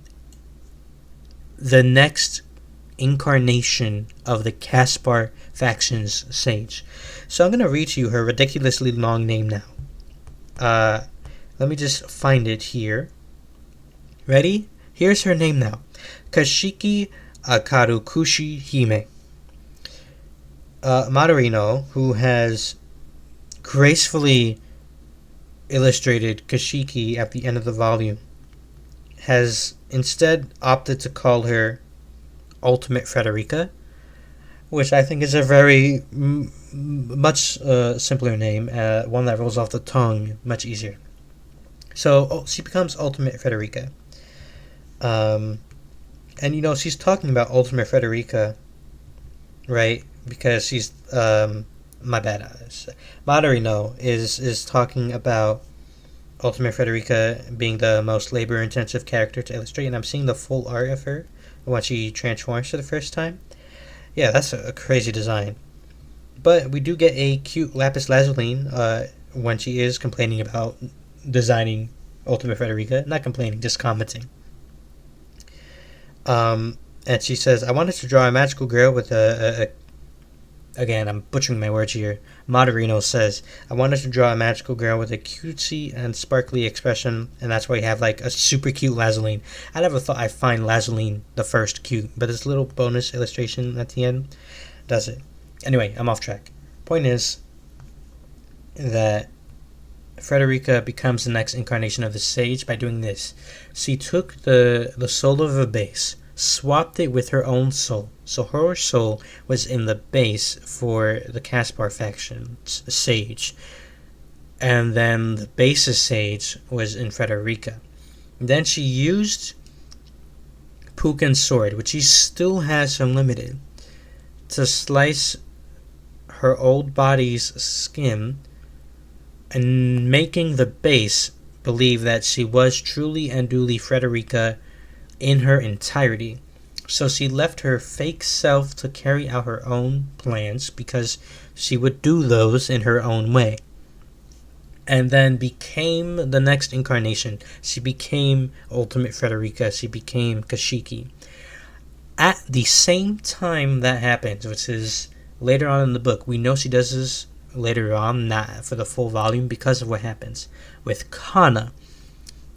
the next incarnation of the Caspar faction's sage. So I'm going to read to you her ridiculously long name now. Let me just find it here. Ready? Here's her name now. Kashiki Akarukushi Hime. Madarino, who has gracefully illustrated Kashiki at the end of the volume, has instead opted to call her Ultimate Frederica, which I think is a very much simpler name, one that rolls off the tongue much easier. So she becomes Ultimate Frederica. And she's talking about Ultimate Frederica, right? Because she's my bad. Madarino is talking about Ultimate Frederica being the most labor-intensive character to illustrate, and I'm seeing the full art of her when she transforms for the first time. Yeah, that's a crazy design. But we do get a cute Lapis Lazuli when she is complaining about designing Ultimate Frederica. Not complaining, just commenting. And she says, I wanted to draw a magical girl with again, I'm butchering my words here. Madarino says, I wanted to draw a magical girl with a cutesy and sparkly expression, and that's why we have like a super cute Lazaline. I never thought I'd find Lazaline the first cute, but this little bonus illustration at the end does it. Anyway, I'm off track. Point is that Frederica becomes the next incarnation of the sage by doing this. She took the soul of a base, swapped it with her own soul. So her soul was in the base for the Caspar faction's sage. And then the base's sage was in Frederica. Then she used Puken's sword, which she still has unlimited, to slice her old body's skin and making the base believe that she was truly and duly Frederica in her entirety. So she left her fake self to carry out her own plans because she would do those in her own way. And then became the next incarnation. She became Ultimate Frederica. She became Kashiki. At the same time that happens, which is later on in the book, we know she does this later on, not for the full volume, because of what happens with Kana.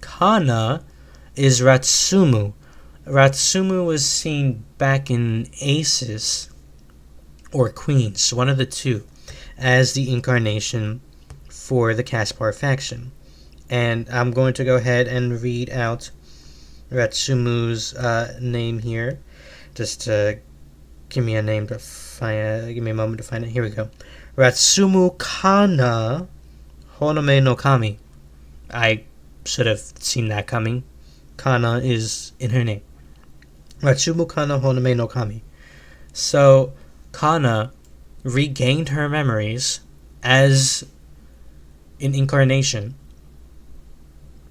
Kana is Ratsumu. Ratsumu was seen back in Aces or Queens, one of the two, as the incarnation for the Caspar faction. And I'm going to go ahead and read out Ratsumu's name here. Just give me a name to find. Give me a moment to find it. Here we go. Ratsumu Kana Honome no Kami. I should have seen that coming. Kana is in her name. Ratsumu Kana Honome no Kami. So Kana regained her memories as an incarnation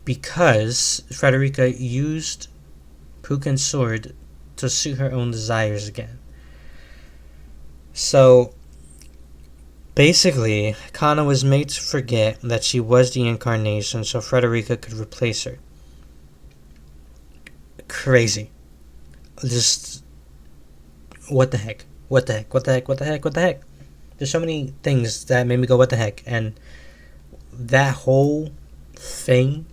because Frederica used Puken's sword to suit her own desires again. So basically, Kana was made to forget that she was the incarnation so Frederica could replace her. Crazy. Just, what the heck? What the heck? What the heck? What the heck? What the heck? There's so many things that made me go, what the heck? And that whole thing,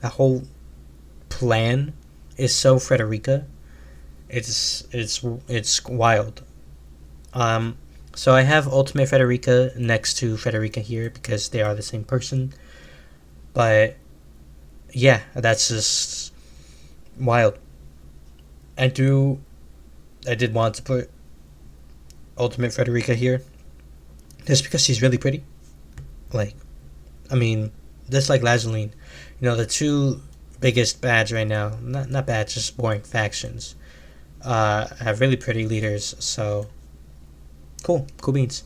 that whole plan is so Frederica. It's wild. So I have Ultimate Frederica next to Frederica here because they are the same person. But yeah, that's just wild. I did want to put Ultimate Frederica here just because she's really pretty. Like, I mean, just like Lazaline, the two biggest bads right now, not bads, just boring factions, have really pretty leaders. So cool beans.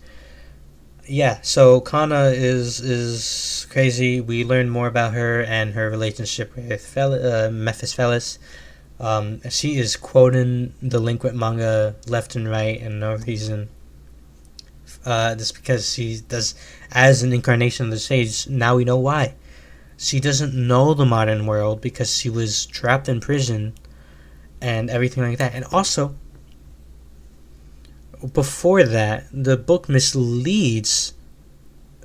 Yeah, so Kana is crazy. We learn more about her and her relationship with Mephistopheles. She is quoting delinquent manga left and right and no reason. Just because she does, as an incarnation of the Sage, now we know why. She doesn't know the modern world because she was trapped in prison and everything like that. And also, before that, the book misleads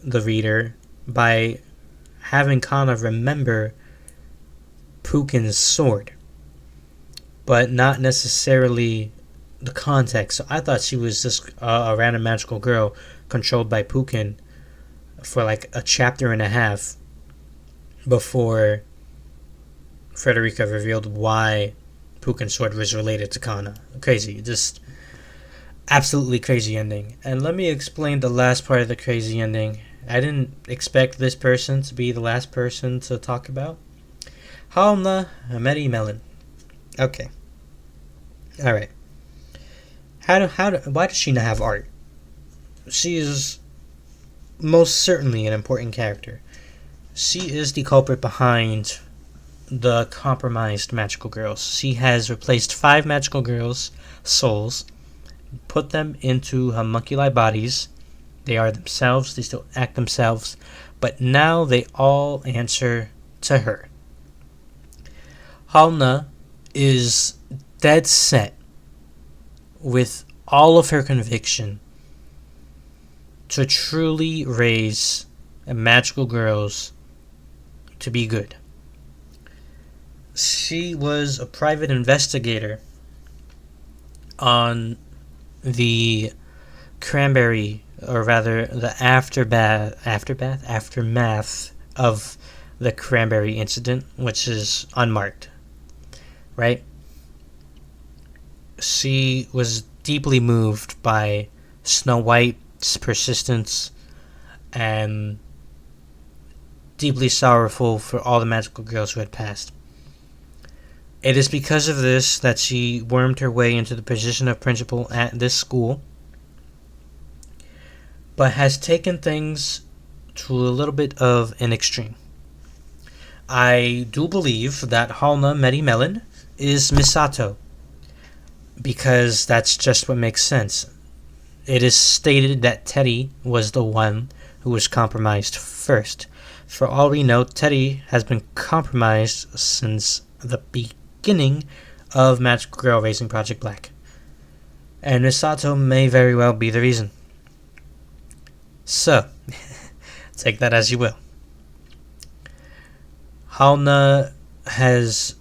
the reader by having Kana remember Puken's sword, but not necessarily the context. So I thought she was just a random magical girl controlled by Puken for like a chapter and a half before Frederica revealed why Puken's sword was related to Kana. Crazy. Just absolutely crazy ending. And let me explain the last part of the crazy ending. I didn't expect this person to be the last person to talk about. Halna Medi Melon. Okay. Alright. Why does she not have art? She is most certainly an important character. She is the culprit behind the compromised magical girls. She has replaced 5 magical girls' souls, put them into homunculi bodies. They are themselves, they still act themselves, but now they all answer to her. Halna is dead set with all of her conviction to truly raise magical girls to be good. She was a private investigator on the cranberry, or rather the aftermath of the cranberry incident, which is unmarked, right? She was deeply moved by Snow White's persistence and deeply sorrowful for all the magical girls who had passed. It is because of this that she wormed her way into the position of principal at this school, but has taken things to a little bit of an extreme. I do believe that Halna Medi Melon is Misato, because that's just what makes sense. It is stated that Teddy was the one who was compromised first. For all we know, Teddy has been compromised since the beginning of Magical Girl Raising Project Black. And Misato may very well be the reason. So, take that as you will. Halna has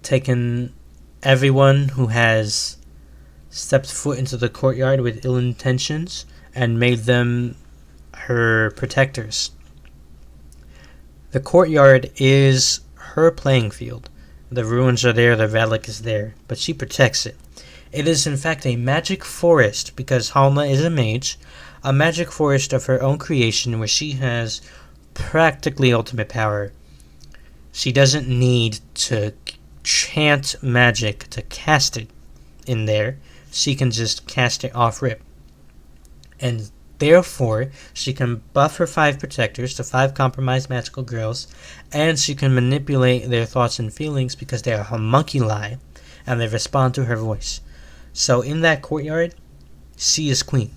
taken everyone who has stepped foot into the courtyard with ill intentions and made them her protectors. The courtyard is her playing field. The ruins are there, the relic is there, but she protects it. It is in fact a magic forest because Halna is a mage, a magic forest of her own creation where she has practically ultimate power. She doesn't need to chant magic to cast it in there. She can just cast it off rip. And therefore, she can buff her 5 protectors to 5 compromised magical girls, and she can manipulate their thoughts and feelings because they are homunculi and they respond to her voice. So in that courtyard, she is queen.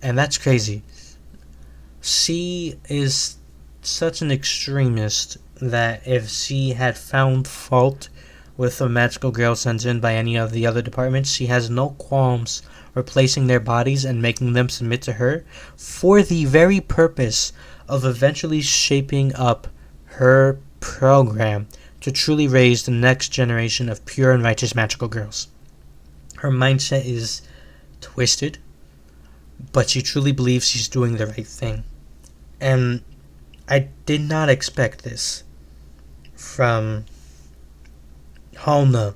And that's crazy. She is such an extremist that if she had found fault with a magical girl sent in by any of the other departments, she has no qualms replacing their bodies and making them submit to her for the very purpose of eventually shaping up her program to truly raise the next generation of pure and righteous magical girls. Her mindset is twisted, but she truly believes she's doing the right thing. And I did not expect this from Halna,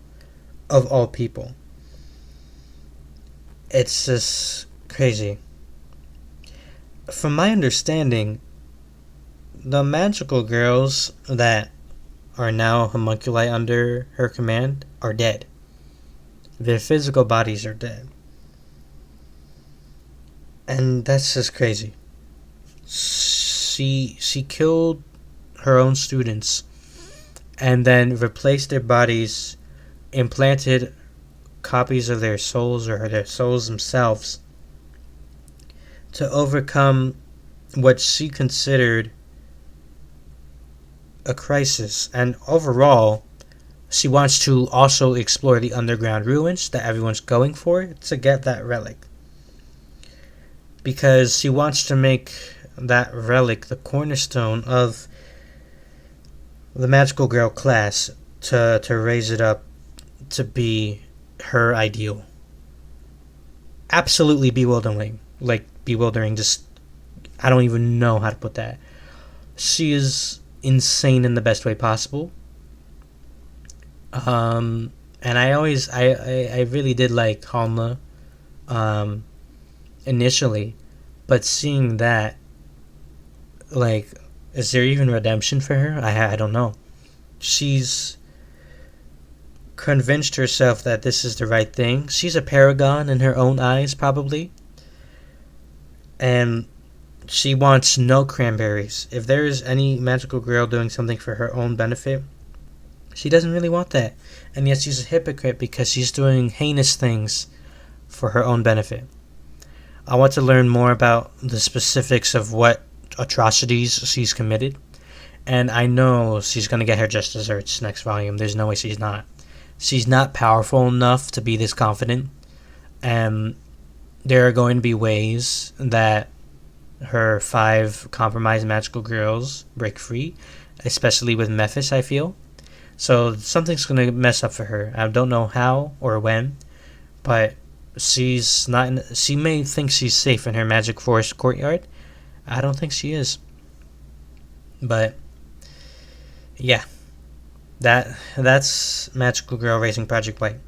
of all people. It's just crazy. From my understanding, the magical girls that are now homunculi under her command are dead. Their physical bodies are dead. And that's just crazy. She killed her own students and then replaced their bodies, implanted copies of their souls or their souls themselves to overcome what she considered a crisis. And overall, she wants to also explore the underground ruins that everyone's going for to get that relic. Because she wants to make that relic the cornerstone of the magical girl class to raise it up to be her ideal. Absolutely bewildering. Like, bewildering. Just, I don't even know how to put that. She is insane in the best way possible. And I really did like Halna initially, but seeing that, like, is there even redemption for her? I don't know. She's convinced herself that this is the right thing. She's a paragon in her own eyes, probably. And she wants no cranberries. If there is any magical girl doing something for her own benefit, she doesn't really want that. And yet she's a hypocrite because she's doing heinous things for her own benefit. I want to learn more about the specifics of what atrocities she's committed. And I know she's going to get her just desserts next volume. There's no way she's not. She's not powerful enough to be this confident. And there are going to be ways that her 5 compromised magical girls break free. Especially with Mephis, I feel. So something's going to mess up for her. I don't know how or when. But she's not. She may think she's safe in her magic forest courtyard. I don't think she is. But yeah, that's Magical Girl Raising Project White.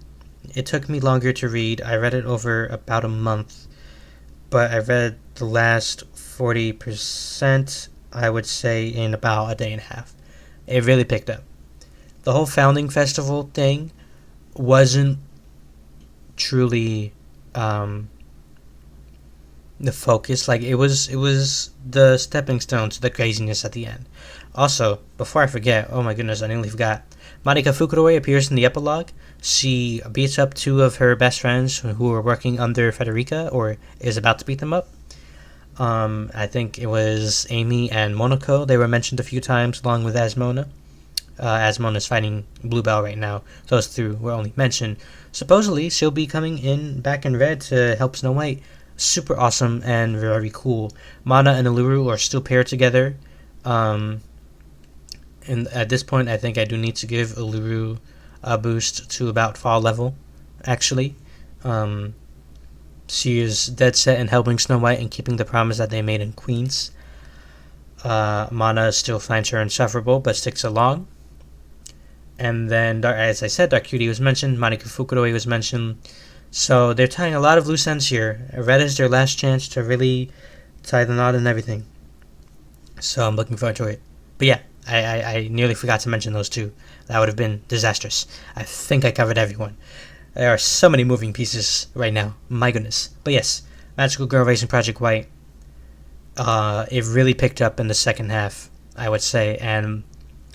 It took me longer to read. I read it over about a month, but I read the last 40%, I would say, in about a day and a half. It really picked up. The whole Founding Festival thing wasn't truly the focus. Like, it was the stepping stone to the craziness at the end. Also, before I forget, oh my goodness, I nearly forgot. Marika Fukuroi appears in the epilogue. She beats up 2 of her best friends who are working under Federica, or is about to beat them up. I think it was Amy and Monaco. They were mentioned a few times along with Asmona. Asmona's fighting Bluebell right now. Those 2 were only mentioned. supposedly she'll be coming in back in Red to help Snow White. Super awesome and very cool. Mana and Uluru are still paired together. Um, and at this point, I think I do need to give Uluru a boost to about fall level, actually. Um, she is dead set in helping Snow White and keeping the promise that they made in Queens. Mana still finds her insufferable, but sticks along. And then, as I said, Dark Cutie was mentioned, Maniku Fukuroi was mentioned. So they're tying a lot of loose ends here. Red is their last chance to really tie the knot and everything. So I'm looking forward to it. But yeah, I nearly forgot to mention those two. That would have been disastrous. I think I covered everyone. There are so many moving pieces right now. My goodness. But yes, Magical Girl Racing Project White. It really picked up in the second half, I would say, and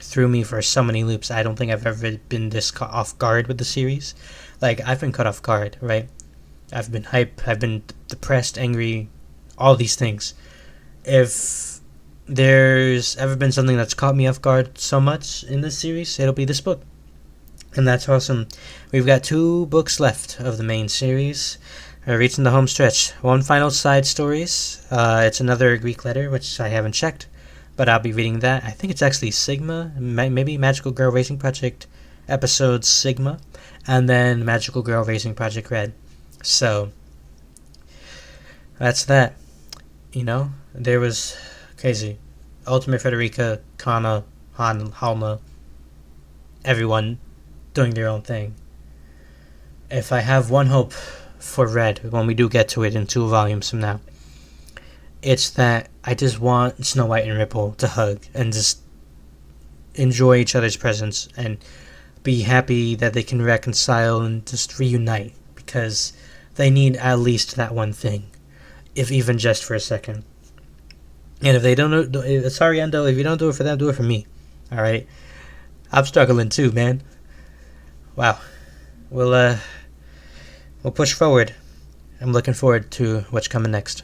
threw me for so many loops. I don't think I've ever been this caught off guard with the series. Like, I've been caught off guard, right? I've been hyped, I've been depressed, angry, all these things. If there's ever been something that's caught me off guard so much in this series, it'll be this book. And that's awesome. We've got 2 books left of the main series. We're reaching the home stretch. One final side stories. It's another Greek letter, which I haven't checked, but I'll be reading that. I think it's actually Sigma, maybe Magical Girl Racing Project episode Sigma, and then Magical Girl Racing Project Red. So that's that. You know, there was crazy. Ultimate Frederica, Kana, Halma, everyone doing their own thing. If I have one hope for Red when we do get to it in 2 volumes from now, it's that I just want Snow White and Ripple to hug and just enjoy each other's presence and be happy that they can reconcile and just reunite, because they need at least that one thing, if even just for a second. And if they don't know, sorry Endo, if you don't do it for them, do it for me. Alright? I'm struggling too, man. Wow. We'll push forward. I'm looking forward to what's coming next.